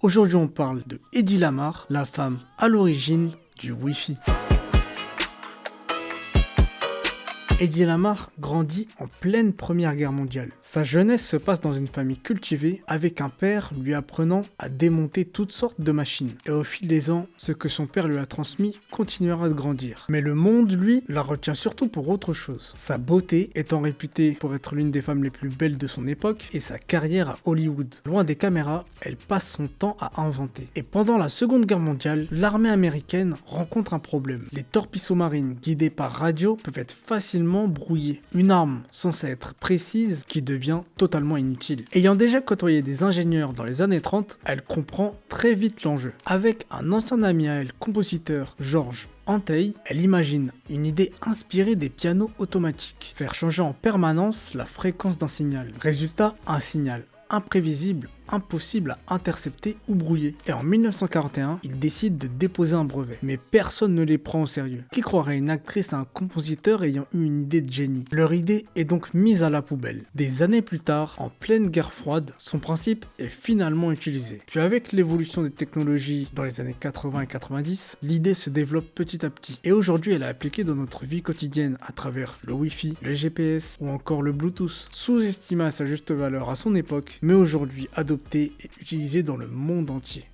Aujourd'hui, on parle de Hedy Lamarr, la femme à l'origine du Wi-Fi. Hedy Lamarr grandit en pleine Première Guerre mondiale. Sa jeunesse se passe dans une famille cultivée avec un père lui apprenant à démonter toutes sortes de machines. Et au fil des ans, ce que son père lui a transmis continuera de grandir. Mais le monde, lui, la retient surtout pour autre chose. Sa beauté étant réputée pour être l'une des femmes les plus belles de son époque et sa carrière à Hollywood. Loin des caméras, elle passe son temps à inventer. Et pendant la Seconde Guerre mondiale, l'armée américaine rencontre un problème. Les torpilles sous-marines guidées par radio peuvent être facilement brouillée. Une arme censée être précise qui devient totalement inutile. Ayant déjà côtoyé des ingénieurs dans les années 30, elle comprend très vite l'enjeu. Avec un ancien ami à elle, compositeur, Georges Antheil, elle imagine une idée inspirée des pianos automatiques. Faire changer en permanence la fréquence d'un signal. Résultat, un signal imprévisible, impossible à intercepter ou brouiller. Et en 1941, il décide de déposer un brevet. Mais personne ne les prend au sérieux. Qui croirait une actrice à un compositeur ayant eu une idée de génie? Leur idée est donc mise à la poubelle. Des années plus tard, en pleine guerre froide, son principe est finalement utilisé. Puis avec l'évolution des technologies dans les années 80 et 90, l'idée se développe petit à petit. Et aujourd'hui, elle est appliquée dans notre vie quotidienne à travers le Wi-Fi, le GPS ou encore le Bluetooth. Sous-estimée à sa juste valeur à son époque, mais aujourd'hui adoptée et utilisée dans le monde entier.